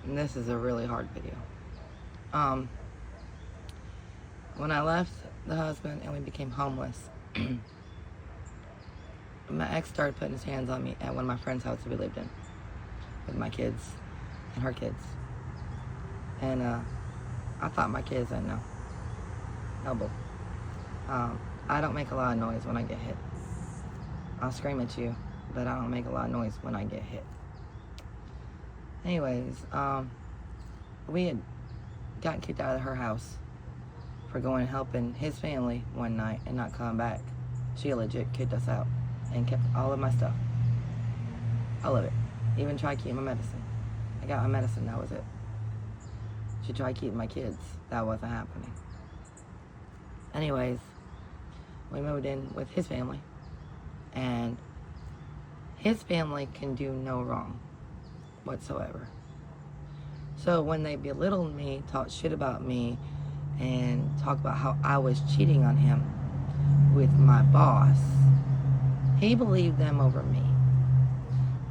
And this is a really hard video. Um, when I left the husband and we became homeless, my ex started putting his hands on me at one of my friend's houses we lived in with my kids and her kids. And I thought my kids didn't know. No, boo. I don't make a lot of noise when I get hit. I'll scream at you, but I don't make a lot of noise when I get hit. Anyways, we had gotten kicked out of her house for going and helping his family one night and not coming back. She legit kicked us out and kept all of my stuff. All of it. Even tried keeping my medicine. I got my medicine, that was it. She tried keeping my kids. That wasn't happening. Anyways, we moved in with his family, and his family can do no wrong whatsoever. So when they belittled me, talked shit about me, and talked about how I was cheating on him with my boss, he believed them over me.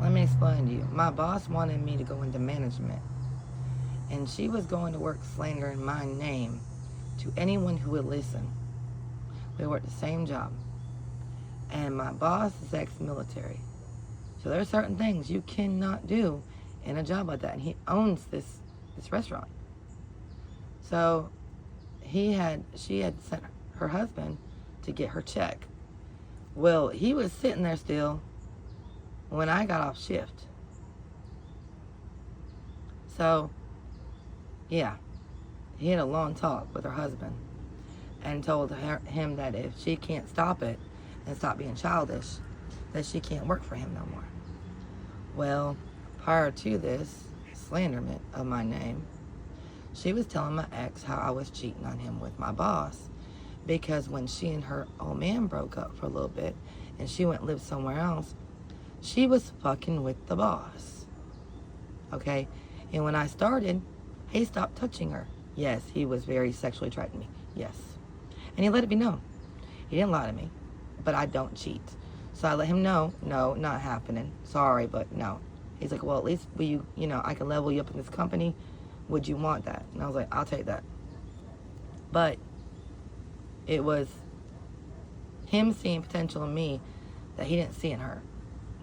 Let me explain to you. My boss wanted me to go into management, and she was going to work slandering my name to anyone who would listen. We worked the same job. And my boss is ex-military. So there are certain things you cannot do in a job like that. And he owns this restaurant. So she had sent her husband to get her check. Well, he was sitting there still when I got off shift. So, yeah, he had a long talk with her husband and told him that if she can't stop it and stop being childish, that she can't work for him no more. Well, prior to this slanderment of my name, she was telling my ex how I was cheating on him with my boss, because when she and her old man broke up for a little bit and she went and lived somewhere else, she was fucking with the boss. Okay? And when I started, he stopped touching her. Yes, he was very sexually attracted to me. Yes. And he let it be known. He didn't lie to me, but I don't cheat. So I let him know, no, not happening. Sorry, but no. He's like, well, at least I can level you up in this company. Would you want that? And I was like, I'll take that. But it was him seeing potential in me that he didn't see in her.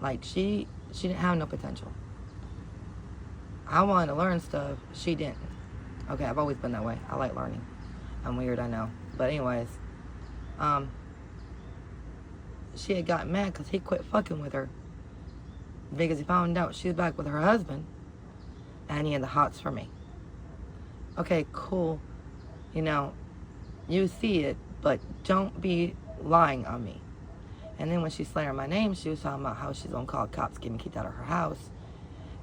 Like, she didn't have no potential. I wanted to learn stuff. She didn't. Okay, I've always been that way. I like learning. I'm weird, I know. But anyways, she had gotten mad because he quit fucking with her, because he found out she was back with her husband and he had the hots for me. Okay, cool. You see it, but don't be lying on me. And then when she slandered my name, she was talking about how she's gonna call cops, get me kicked out of her house,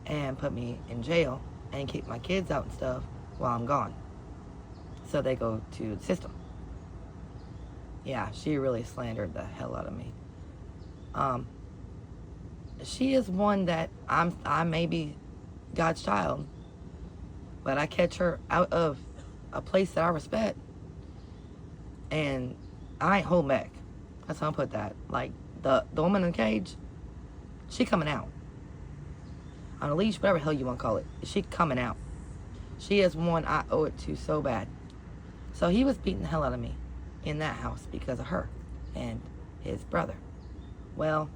and put me in jail and keep my kids out and stuff while I'm gone. So they go to the system. Yeah, she really slandered the hell out of me. She is one that I may be God's child, but I catch her out of a place that I respect, and I ain't hold back. That's how I put that. Like, the woman in the cage, she coming out. On a leash, whatever the hell you want to call it. She coming out. She is one I owe it to so bad. So he was beating the hell out of me in that house because of her and his brother. Well,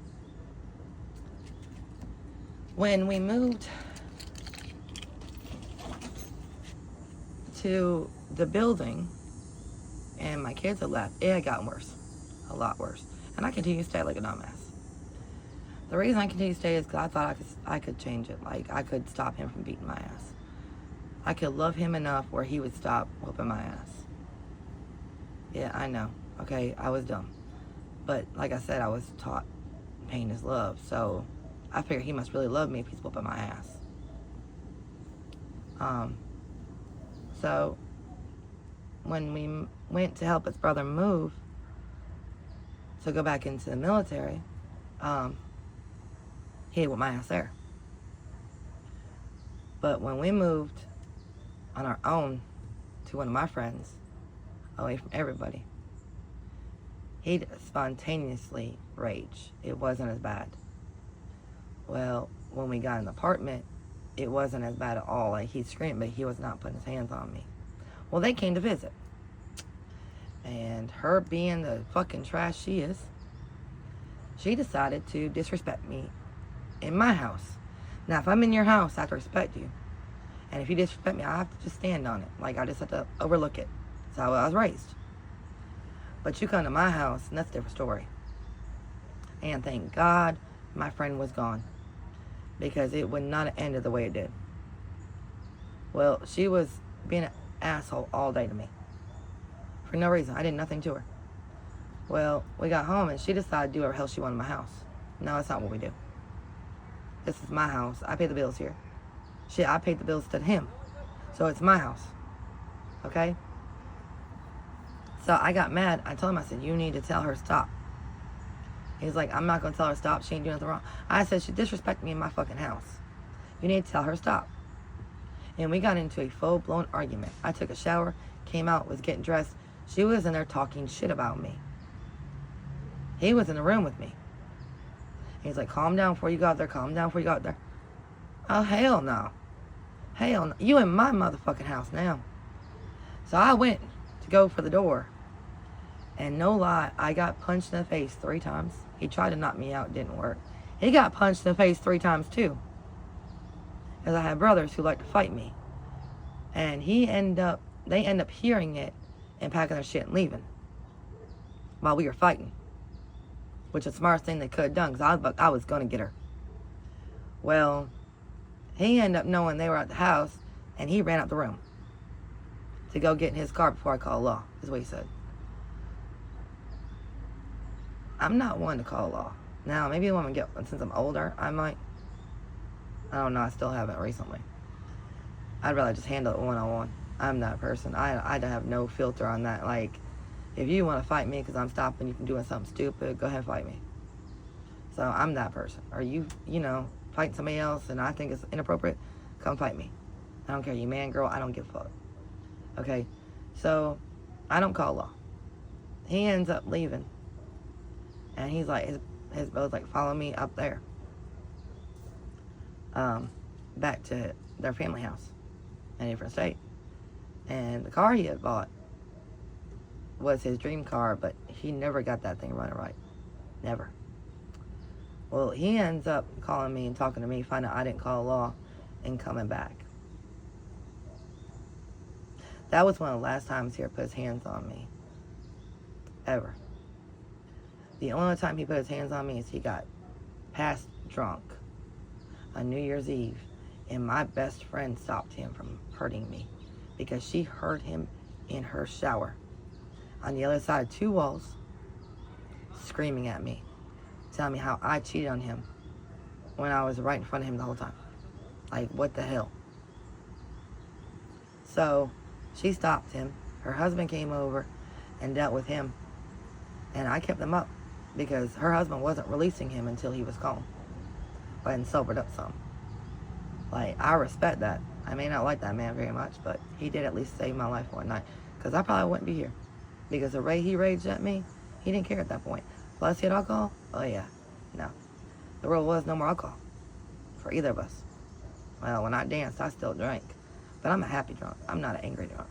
when we moved to the building and my kids had left, it had gotten worse. A lot worse. And I continued to stay like a dumbass. The reason I continued to stay is because I thought I could change it. Like, I could stop him from beating my ass. I could love him enough where he would stop whooping my ass. Yeah, I know. Okay, I was dumb. But like I said, I was taught pain is love. So I figured he must really love me if he's whooping my ass. So when we went to help his brother move to go back into the military, he whooped my ass there. But when we moved on our own to one of my friends, away from everybody, he'd spontaneously rage. It wasn't as bad. Well, when we got an apartment it wasn't as bad at all. Like, he screamed, but he was not putting his hands on me. Well, they came to visit. And her being the fucking trash she is, she decided to disrespect me in my house. Now, if I'm in your house, I have to respect you. And if you disrespect me, I have to just stand on it. Like, I just have to overlook it. That's how I was raised. But you come to my house, and that's a different story. And thank God my friend was gone, because it would not have ended the way it did. Well, she was being an asshole all day to me. For no reason. I did nothing to her. Well, we got home, and she decided to do whatever hell she wanted in my house. No, that's not what we do. This is my house. I pay the bills here. Shit, I paid the bills to him. So it's my house. Okay? So I got mad. I told him, I said, you need to tell her stop. He's like, I'm not going to tell her stop. She ain't doing nothing wrong. I said, she disrespected me in my fucking house. You need to tell her stop. And we got into a full-blown argument. I took a shower, came out, was getting dressed. She was in there talking shit about me. He was in the room with me. He's like, calm down before you go out there. Calm down before you go out there. Oh, hell no. Hell no. You in my motherfucking house now. So I went to go for the door. And no lie, I got punched in the face 3 times. He tried to knock me out. It didn't work. He got punched in the face 3 times too. Because I had brothers who liked to fight me. And they end up hearing it and packing their shit and leaving. While we were fighting. Which is the smartest thing they could have done, because I was going to get her. Well, he ended up knowing they were at the house, and he ran out the room to go get in his car before I called law, is what he said. I'm not one to call law. Now, maybe when since I'm older, I might. I don't know, I still haven't recently. I'd rather just handle it one-on-one. I'm that person. I have no filter on that. Like, if you want to fight me because I'm stopping you from doing something stupid, go ahead and fight me. So I'm that person. Or you fighting somebody else and I think it's inappropriate, come fight me. I don't care, you man, girl, I don't give a fuck. Okay? So, I don't call law. He ends up leaving. And he's like, his brother's like, follow me up there. Back to their family house in a different state. And the car he had bought was his dream car, but he never got that thing running right. Never. Well, he ends up calling me and talking to me, finding out I didn't call law, and coming back. That was one of the last times he ever put his hands on me. Ever. The only time he put his hands on me is he got past drunk on New Year's Eve, and my best friend stopped him from hurting me because she heard him in her shower on the other side of 2 walls screaming at me, telling me how I cheated on him when I was right in front of him the whole time. Like, what the hell? So she stopped him. Her husband came over and dealt with him, and I kept them up because her husband wasn't releasing him until he was calm and sobered up some. Like, I respect that. I may not like that man very much, but he did at least save my life one night, because I probably wouldn't be here. Because the way he raged at me, he didn't care at that point. Plus, he had alcohol? Oh, yeah. No. The rule was no more alcohol for either of us. Well, when I danced, I still drank. But I'm a happy drunk. I'm not an angry drunk.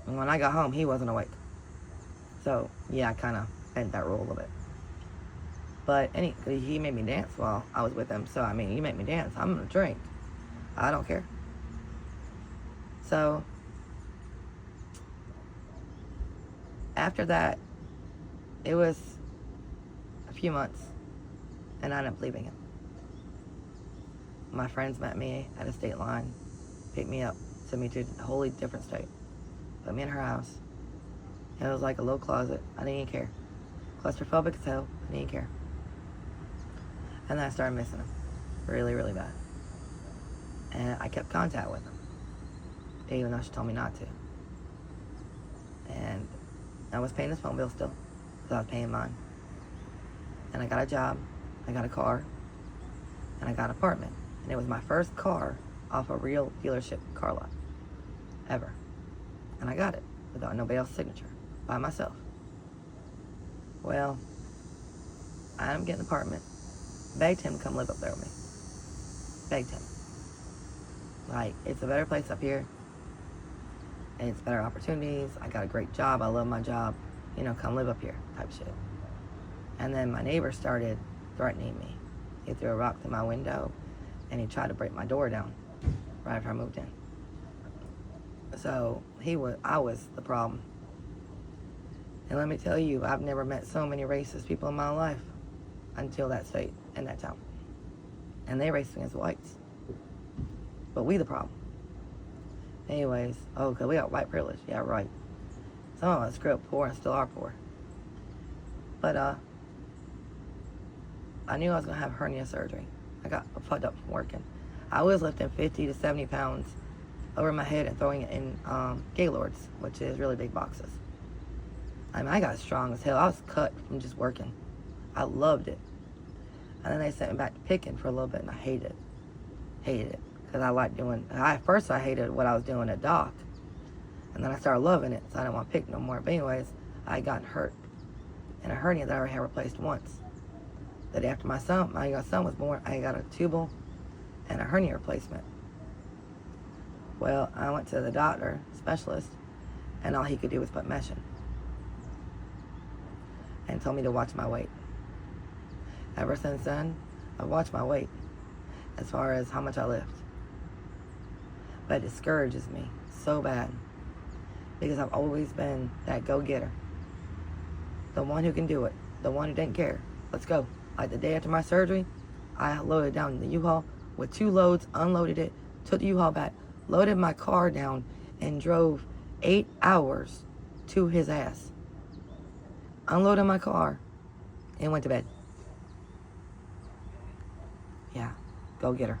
And when I got home, he wasn't awake. So, yeah, I kind of bent that rule a little bit. But he made me dance while I was with him. So, I mean, you make me dance, I'm going to drink. I don't care. So, after that, it was a few months, and I ended up leaving him. My friends met me at a state line, picked me up, sent me to a wholly different state, put me in her house. It was like a little closet. I didn't even care. Claustrophobic as hell. I didn't even care. And then I started missing him. Really, really bad. And I kept contact with him, even though she told me not to. And I was paying his phone bill still, because I was paying mine. And I got a job, I got a car, and I got an apartment. And it was my first car off a real dealership car lot, ever. And I got it, without nobody else's signature, by myself. Well, I ended up getting an apartment, begged him to come live up there with me. Begged him. Like, it's a better place up here. And it's better opportunities. I got a great job. I love my job. You know, come live up here type shit. And then my neighbor started threatening me. He threw a rock through my window and he tried to break my door down right after I moved in. So I was the problem. And let me tell you, I've never met so many racist people in my life until that state and that town. And they racist against whites. But we the problem. Anyways, because we got white privilege. Yeah, right. Some of us grew up poor and still are poor. But I knew I was going to have hernia surgery. I got fucked up from working. I was lifting 50 to 70 pounds over my head and throwing it in Gaylords, which is really big boxes. I mean, I got strong as hell. I was cut from just working. I loved it. And then they sent me back to picking for a little bit, and I hated it. Hated it. Because I liked doing, at first I hated what I was doing at Doc. And then I started loving it, so I didn't want to pick no more. But anyways, I had gotten hurt in a hernia that I already had replaced once. The day after my son was born, I got a tubal and a hernia replacement. Well, I went to the doctor, specialist, and all he could do was put mesh in. And told me to watch my weight. Ever since then, I've watched my weight as far as how much I lift. But it discourages me so bad because I've always been that go-getter. The one who can do it. The one who didn't care. Let's go. Like the day after my surgery, I loaded down the U-Haul with 2 loads, unloaded it, took the U-Haul back, loaded my car down, and drove 8 hours to his ass. Unloaded my car and went to bed. Yeah, go get her.